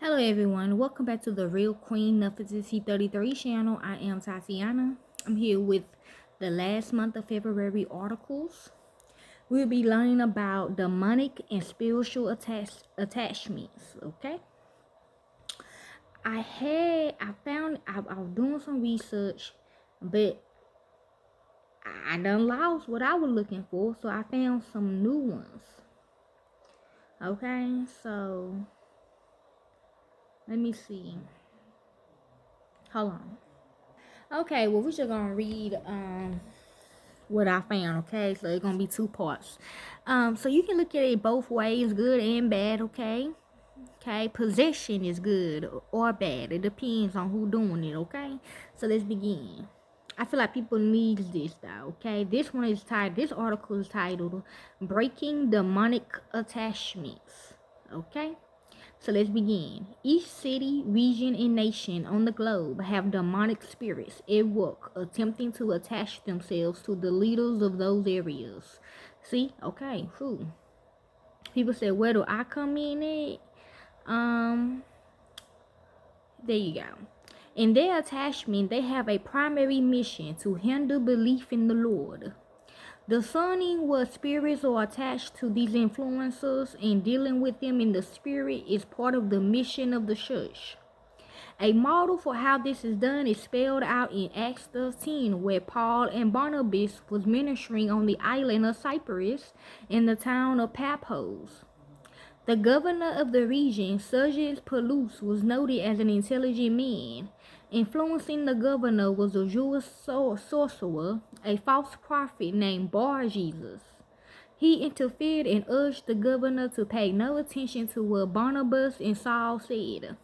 Hello everyone, welcome back to the Real Queen Nefertiti 33 channel. I am Tatiana. I'm here with the last month of February articles. We'll be learning about demonic and spiritual attachments, okay? I was doing some research, but I done lost what I was looking for, so I found some new ones. Okay, so let me see. Hold on. Okay, well, we're just gonna read what I found. Okay, so it's gonna be two parts. So you can look at it both ways, good and bad. Okay, possession is good or bad. It depends on who doing it. Okay, so let's begin. I feel like people need this though. Okay, this one is titled. This article is titled "Breaking Demonic Attachments." Okay. So let's begin. Each city, region, and nation on the globe have demonic spirits at work attempting to attach themselves to the leaders of those areas. See? Okay, who? People say, where do I come in at? There you go. In their attachment, they have a primary mission to hinder belief in the Lord. Discerning what spirits are attached to these influencers and dealing with them in the spirit is part of the mission of the church. A model for how this is done is spelled out in Acts 13, where Paul and Barnabas was ministering on the island of Cyprus in the town of Paphos. The governor of the region, Sergius Paulus, was noted as an intelligent man. Influencing the governor was a Jewish sorcerer, a false prophet named Bar Jesus. He interfered and urged the governor to pay no attention to what Barnabas and Saul said.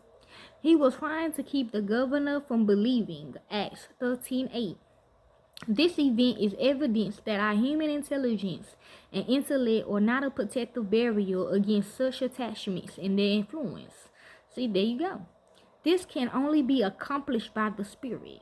He was trying to keep the governor from believing. Acts 13:8. This event is evidence that our human intelligence and intellect are not a protective barrier against such attachments and their influence. See, there you go. This can only be accomplished by the Spirit.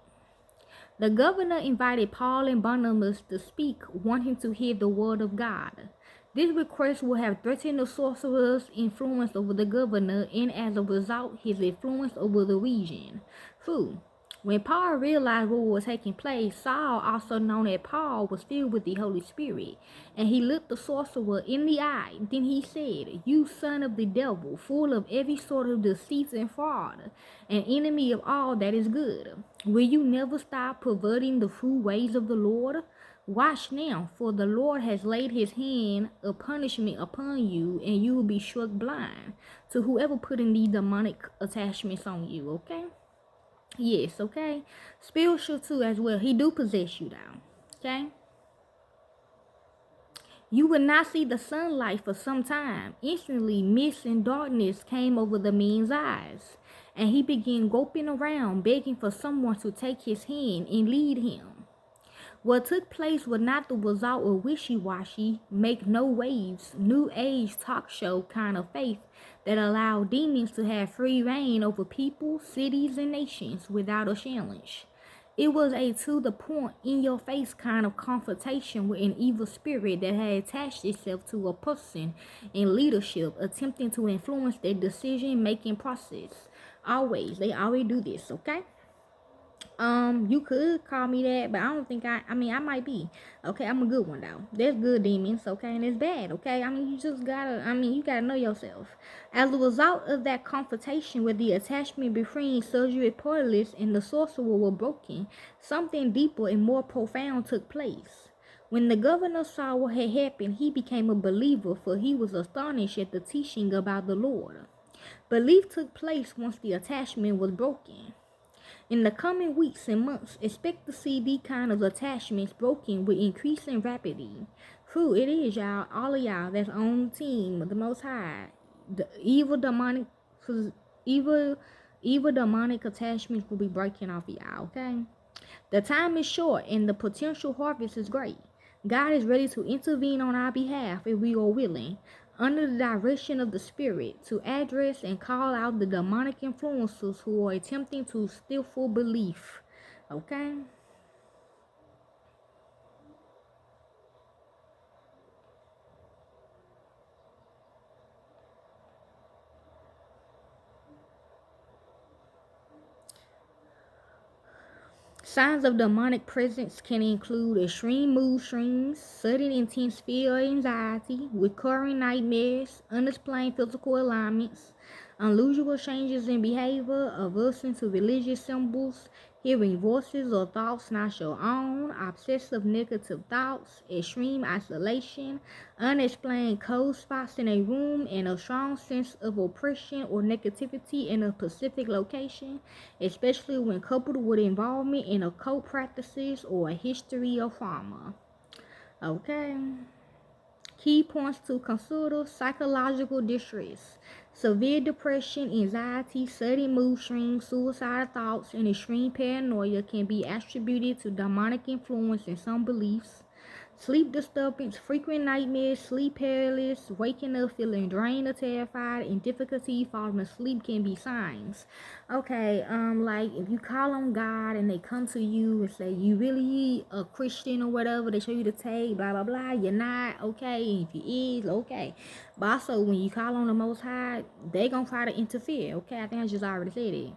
The governor invited Paul and Barnabas to speak, wanting to hear the word of God. This request would have threatened the sorcerer's influence over the governor and as a result his influence over the region. 2. When Paul realized what was taking place, Saul, also known as Paul, was filled with the Holy Spirit, and he looked the sorcerer in the eye. Then he said, "You son of the devil, full of every sort of deceit and fraud, an enemy of all that is good. Will you never stop perverting the true ways of the Lord? Watch now, for the Lord has laid his hand of punishment upon you, and you will be struck blind to whoever putting these demonic attachments on you." Okay? Yes, okay? Spiritual too as well. He do possess you though. Okay? You would not see the sunlight for some time. Instantly, mist and darkness came over the man's eyes, and he began groping around, begging for someone to take his hand and lead him. What took place was not the result of wishy-washy, make no waves, new age talk show kind of faith that allowed demons to have free reign over people, cities, and nations without a challenge. It was a to the point, in your face kind of confrontation with an evil spirit that had attached itself to a person in leadership, attempting to influence their decision making process. They always do this, okay? You could call me that, but I don't think I might be. Okay, I'm a good one though. There's good demons, okay, and it's bad, okay? You gotta know yourself. As a result of that confrontation where the attachment between Sergius Paulus and the sorcerer were broken, something deeper and more profound took place. When the governor saw what had happened, he became a believer, for he was astonished at the teaching about the Lord. Belief took place once the attachment was broken. In the coming weeks and months, expect to see these kind of attachments broken with increasing rapidity. Who it is, y'all, all of y'all that's on the team of the Most High. The evil, evil demonic attachments will be breaking off of y'all, okay? The time is short and the potential harvest is great. God is ready to intervene on our behalf if we are willing, under the direction of the Spirit, to address and call out the demonic influences who are attempting to stifle belief. Okay? Signs of demonic presence can include extreme mood swings, sudden intense fear or anxiety, recurring nightmares, unexplained physical alignments, unusual changes in behavior, aversion to religious symbols, hearing voices or thoughts not your own, obsessive negative thoughts, extreme isolation, unexplained cold spots in a room, and a strong sense of oppression or negativity in a specific location, especially when coupled with involvement in occult practices or a history of trauma. Okay. Key points to consider: psychological distress, severe depression, anxiety, sudden mood swings, suicidal thoughts, and extreme paranoia can be attributed to demonic influence in some beliefs. Sleep disturbance, frequent nightmares, sleep paralysis, waking up feeling drained or terrified, and difficulty falling asleep can be signs. Okay, like if you call on God and they come to you and say you really a Christian or whatever, they show you the tape, blah blah blah. You're not, okay. If you is, okay. But also when you call on the Most High, they gonna try to interfere. Okay, I think I just already said it.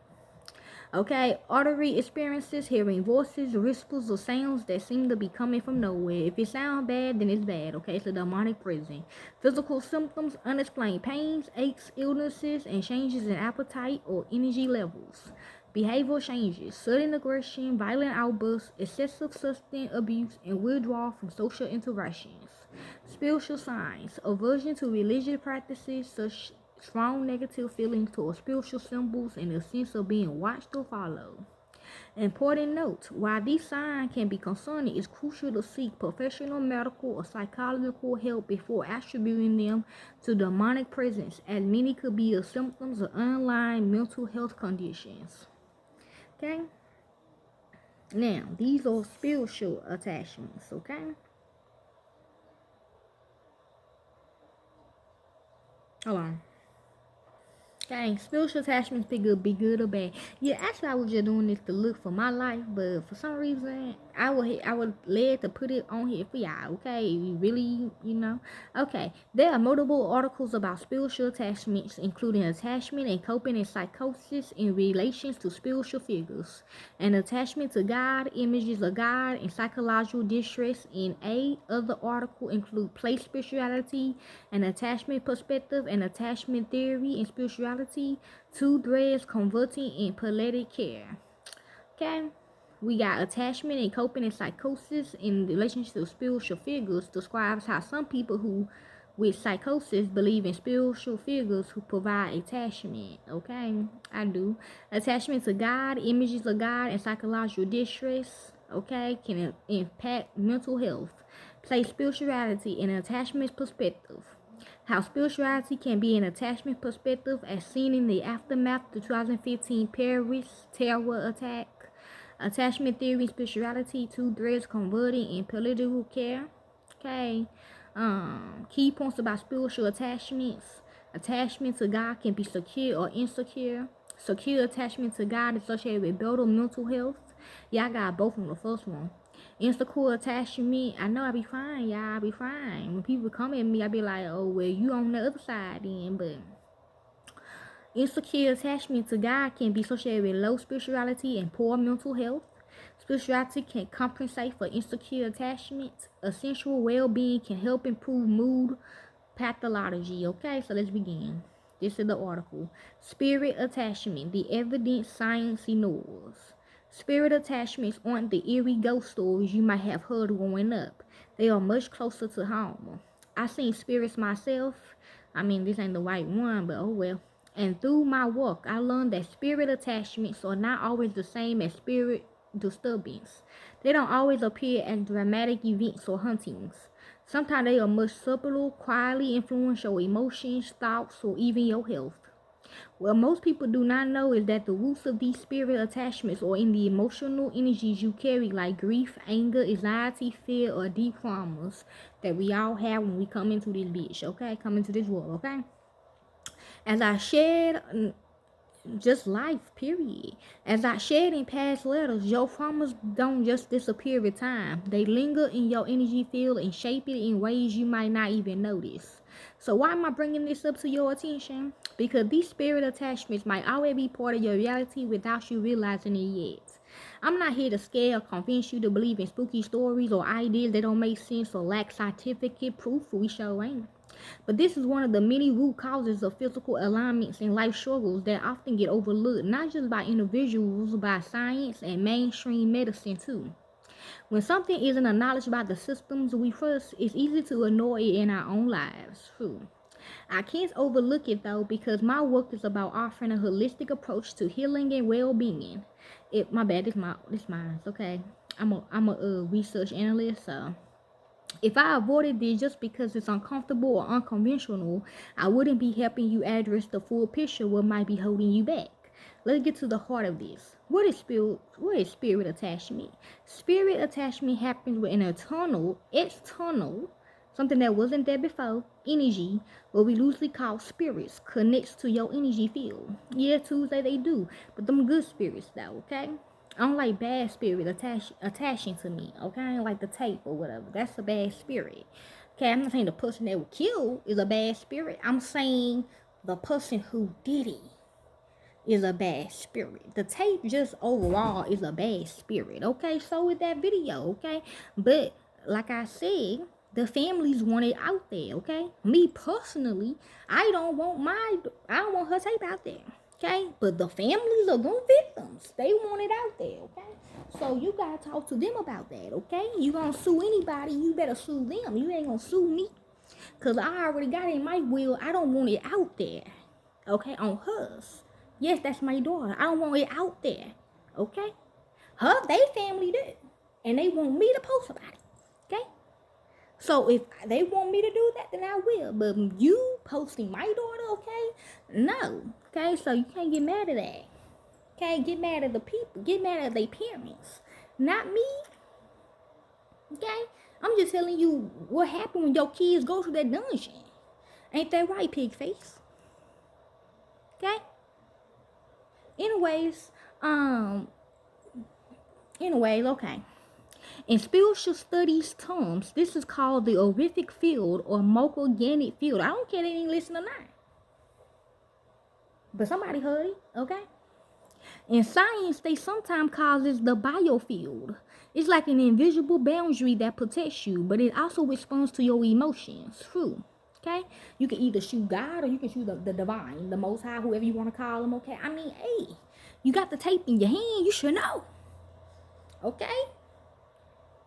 Okay, auditory experiences, hearing voices, whispers, or sounds that seem to be coming from nowhere. If it sounds bad, then it's bad. Okay, it's a demonic prison. Physical symptoms, unexplained pains, aches, illnesses, and changes in appetite or energy levels. Behavioral changes, sudden aggression, violent outbursts, excessive substance abuse, and withdrawal from social interactions. Spiritual signs, aversion to religious practices such strong negative feelings towards spiritual symbols and a sense of being watched or followed. Important note, while these signs can be concerning, it's crucial to seek professional medical or psychological help before attributing them to demonic presence, as many could be the symptoms of underlying mental health conditions. Okay? Now, these are spiritual attachments, okay? Hold on. Dang, spiritual attachments be good or bad. Yeah, actually, I was just doing this to look for my life, but for some reason, I would led to put it on here for y'all. Okay, you really, Okay, there are multiple articles about spiritual attachments, including attachment and coping and psychosis in relations to spiritual figures, and attachment to God, images of God, and psychological distress. In a other article include place spirituality, an attachment perspective, and attachment theory and spirituality, two threads converting in palliative care. Okay, we got attachment and coping and psychosis in relationship to spiritual figures describes how some people who with psychosis believe in spiritual figures who provide attachment. Okay, I do. Attachment to God, images of God, and psychological distress, okay, can impact mental health. Place spirituality in an attachment perspective. How spirituality can be an attachment perspective as seen in the aftermath of the 2015 Paris terror attack. Attachment theory, spirituality, two threads converting in political care. Okay. Key points about spiritual attachments. Attachment to God can be secure or insecure. Secure attachment to God is associated with better mental health. Yeah, I got both on the first one. Insecure attachment, I know I be fine, y'all. I be fine. When people come at me, I be like, oh, well, you on the other side then. But insecure attachment to God can be associated with low spirituality and poor mental health. Spirituality can compensate for insecure attachment. Essential well-being can help improve mood pathology. Okay, so let's begin. This is the article. Spirit attachment, the evidence science ignores. Spirit attachments aren't the eerie ghost stories you might have heard growing up. They are much closer to home. I've seen spirits myself. I mean, this ain't the right one, but oh well. And through my work, I learned that spirit attachments are not always the same as spirit disturbance. They don't always appear as dramatic events or hauntings. Sometimes they are much subtler, quietly influence your emotions, thoughts, or even your health. What most people do not know is that the roots of these spirit attachments are in the emotional energies you carry, like grief, anger, anxiety, fear, or deep traumas that we all have when we come into this bitch, okay? Come into this world, okay? As I shared, just life, period. As I shared in past letters, your traumas don't just disappear with time. They linger in your energy field and shape it in ways you might not even notice. So why am I bringing this up to your attention? Because these spirit attachments might always be part of your reality without you realizing it yet. I'm not here to scare or convince you to believe in spooky stories or ideas that don't make sense or lack scientific proof. We sure ain't. But this is one of the many root causes of physical alignments and life struggles that often get overlooked, not just by individuals, but by science and mainstream medicine too. When something isn't acknowledged by the systems we trust, it's easy to ignore it in our own lives. True. I can't overlook it though because my work is about offering a holistic approach to healing and well-being. My bad, this mine. Okay, I'm a research analyst, so if I avoided this just because it's uncomfortable or unconventional, I wouldn't be helping you address the full picture of what might be holding you back. Let's get to the heart of this. What is spirit attachment? Spirit attachment happens with an external, something that wasn't there before, energy, what we loosely call spirits, connects to your energy field. Yeah, Tuesday they do, but them good spirits though, okay? I don't like bad spirit attaching to me, okay? Like the tape or whatever. That's a bad spirit. Okay, I'm not saying the person that was killed is a bad spirit. I'm saying the person who did it is a bad spirit. The tape just overall is a bad spirit, okay? So with that video, okay? But like I said, the families want it out there, okay? Me personally, I don't want her tape out there, okay? But the families of them victims, they want it out there, okay? So you gotta talk to them about that, okay? You gonna sue anybody, you better sue them. You ain't gonna sue me. Cause I already got it in my will. I don't want it out there, okay? On hers. Yes, that's my daughter. I don't want it out there, okay? They family did, and they want me to post about it, okay? So if they want me to do that, then I will. But you posting my daughter, okay? No, okay? So you can't get mad at that, okay? Get mad at the people. Get mad at their parents, not me, okay? I'm just telling you what happened when your kids go to that dungeon. Ain't that right, pig face? Okay? Anyways, okay. In spiritual studies terms, this is called the aurific field or morphogenic field. I don't care they didn't listen or not. But somebody heard it, okay? In science, they sometimes call this the biofield. It's like an invisible boundary that protects you, but it also responds to your emotions. True. Okay? You can either shoot God or you can shoot the divine, the most high, whoever you want to call him, okay? I mean, hey, you got the tape in your hand, you should know. Okay?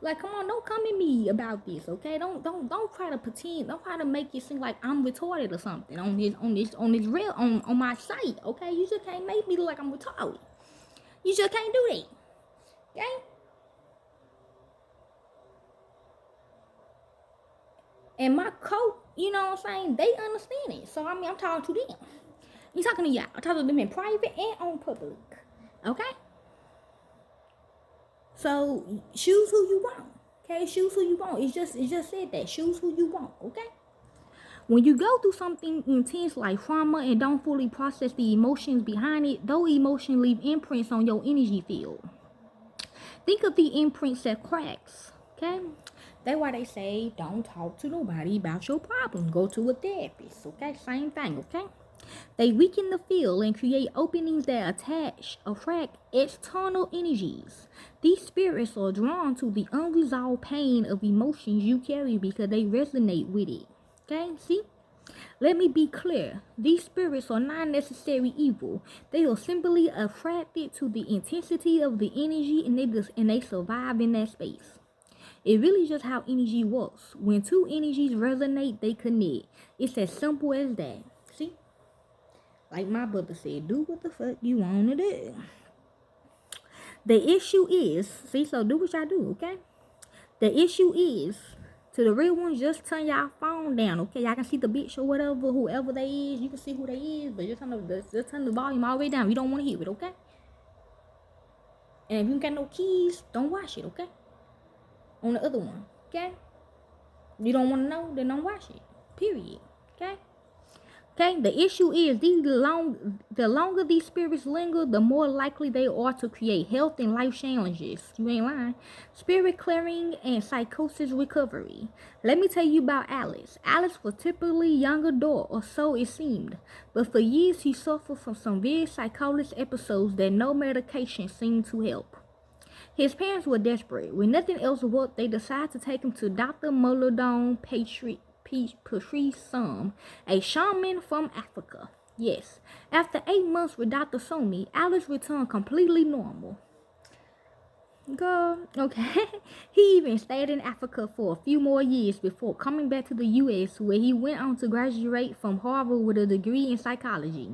Like, come on, don't come at me about this, okay? Don't try to pretend, don't try to make it seem like I'm retarded or something on my site, okay? You just can't make me look like I'm retarded. You just can't do that. Okay? And my coach, you know what I'm saying? They understand it. So I mean I'm talking to them. You talking to y'all. I'm talking to them in private and on public. Okay? So choose who you want. Okay, choose who you want. It just said that. Choose who you want, okay? When you go through something intense like trauma and don't fully process the emotions behind it, those emotions leave imprints on your energy field. Think of the imprints that cracks, okay? That's why they say don't talk to nobody about your problems. Go to a therapist, okay? Same thing, okay? They weaken the field and create openings that attract external energies. These spirits are drawn to the unresolved pain of emotions you carry because they resonate with it. Okay, see? Let me be clear. These spirits are not necessarily evil. They are simply attracted to the intensity of the energy and they survive in that space. It really just how energy works. When two energies resonate, they connect. It's as simple as that. See? Like my brother said, do what the fuck you want to do. The issue is, so do what y'all do, okay? The issue is, to the real ones, just turn y'all phone down, okay? Y'all can see the bitch or whatever, whoever they is. You can see who they is, but just turn the volume all the way down. You don't want to hear it, okay? And if you ain't got no keys, don't watch it, okay? On the other one, okay? You don't want to know, then don't watch it. Period, okay? Okay, the issue is the longer these spirits linger, the more likely they are to create health and life challenges. You ain't lying. Spirit clearing and psychosis recovery. Let me tell you about Alice. Alice was typically young adult, or so it seemed. But for years, he suffered from some very psychotic episodes that no medication seemed to help. His parents were desperate. When nothing else worked, they decided to take him to Dr. Mulladon Patrice, a shaman from Africa. Yes, after 8 months with Dr. Somi, Alice returned completely normal. Girl, okay. He even stayed in Africa for a few more years before coming back to the US, where he went on to graduate from Harvard with a degree in psychology.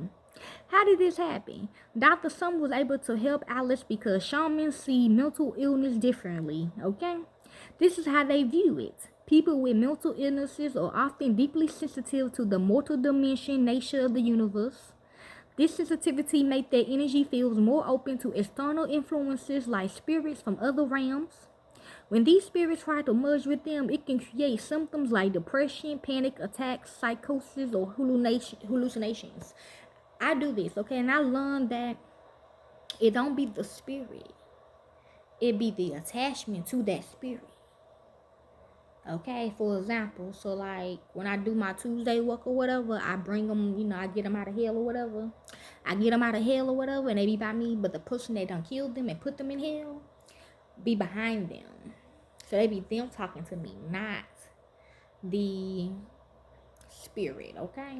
How did this happen? Dr. Sum was able to help Alice because shamans see mental illness differently, okay? This is how they view it. People with mental illnesses are often deeply sensitive to the multidimensional nature of the universe. This sensitivity makes their energy fields more open to external influences like spirits from other realms. When these spirits try to merge with them, it can create symptoms like depression, panic attacks, psychosis, or hallucinations. I do this, okay, and I learned that it don't be the spirit, it be the attachment to that spirit. Okay, for example, so like when I do my Tuesday work or whatever, I bring them, I get them out of hell or whatever. And they be by me, but the person that done killed them and put them in hell be behind them. So they be them talking to me, not the spirit, okay?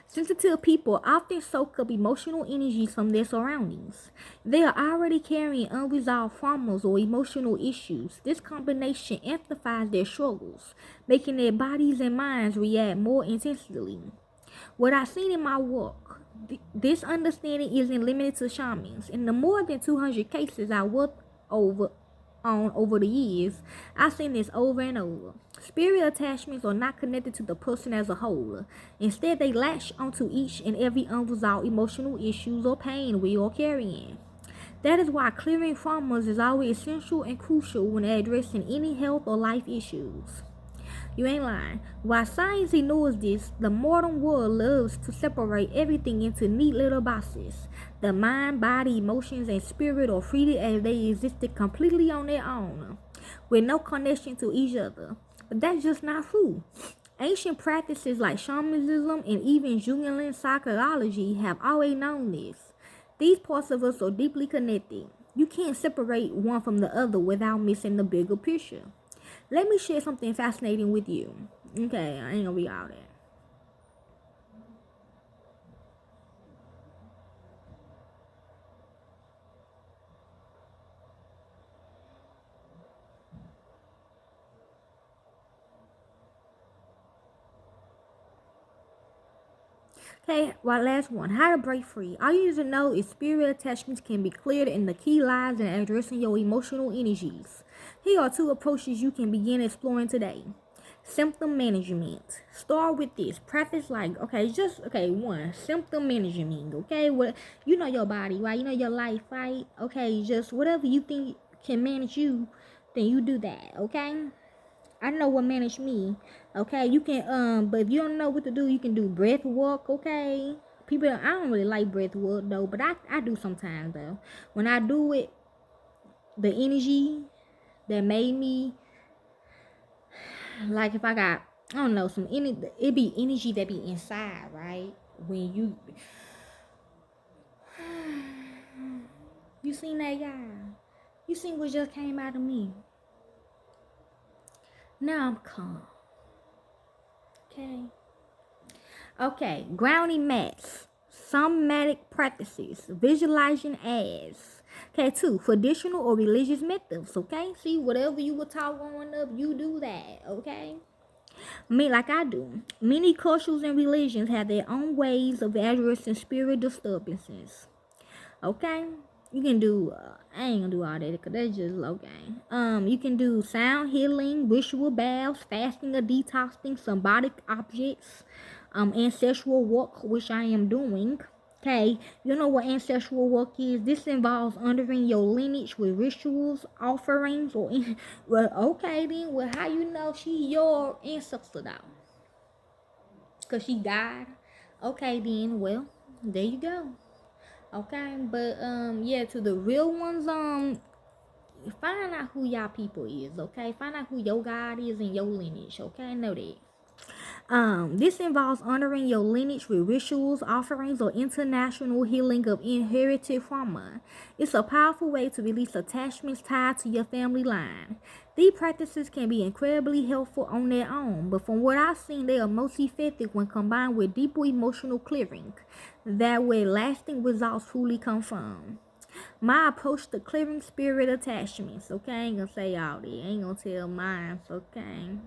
Sensitive people often soak up emotional energies from their surroundings. They are already carrying unresolved traumas or emotional issues. This combination amplifies their struggles, making their bodies and minds react more intensely. What I've seen in my work, this understanding isn't limited to shamans. In the more than 200 cases I worked over the years, I've seen this over and over. Spirit attachments are not connected to the person as a whole. Instead, they latch onto each and every unresolved emotional issues or pain we are carrying. That is why clearing traumas is always essential and crucial when addressing any health or life issues. You ain't lying. While science ignores this, the modern world loves to separate everything into neat little boxes. The mind, body, emotions, and spirit are treated as they existed completely on their own, with no connection to each other. But that's just not true. Ancient practices like shamanism and even Jungian psychology have always known this. These parts of us are deeply connected. You can't separate one from the other without missing the bigger picture. Let me share something fascinating with you. Okay, I ain't gonna be all that. Okay, well, last one. How to break free. All you need to know is spirit attachments can be cleared, and the key lies in addressing your emotional energies. Here are 2 approaches you can begin exploring today. Symptom management. Start with this. Practice one, symptom management. Okay, what you know your body, right? You know your life, right? Okay, just whatever you think can manage you, then you do that. Okay. I know what manage me. Okay, you can but if you don't know what to do, you can do breath work. Okay, people, I don't really like breath work though, but I do sometimes though. When I do it, the energy that made me, like if I got, I don't know, some energy, it be energy that be inside, right? When you seen that guy, you seen what just came out of me. Now I'm calm. Okay, grounding mats, somatic practices, visualizing as. Okay, 2, traditional or religious methods. Okay, see, whatever you were taught growing up, you do that. Okay, like I do. Many cultures and religions have their own ways of addressing spirit disturbances. Okay, you can do. I ain't gonna do all that because that's just okay. You can do sound healing, ritual baths, fasting or detoxing, symbolic objects, ancestral work, which I am doing. Okay, you know what ancestral work is? This involves honoring your lineage with rituals, offerings, well, okay then. Well, how you know she your ancestor though? Cause she died. Okay then. Well, there you go. Okay, but yeah, to the real ones, find out who y'all people is. Okay, find out who your God is and your lineage. Okay, know that. This involves honoring your lineage with rituals, offerings, or international healing of inherited trauma. It's a powerful way to release attachments tied to your family line. These practices can be incredibly helpful on their own, but from what I've seen, they are most effective when combined with deeper emotional clearing. That way, lasting results truly come from. My approach to clearing spirit attachments. Okay, I ain't gonna say all that. I ain't gonna tell mine. Okay.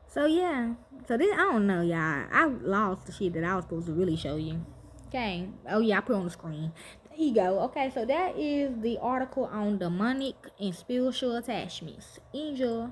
So yeah, so this I don't know, y'all. I lost the shit that I was supposed to really show you. Okay. Oh yeah, I put it on the screen. There you go. Okay, so that is the article on demonic and spiritual attachments. Enjoy.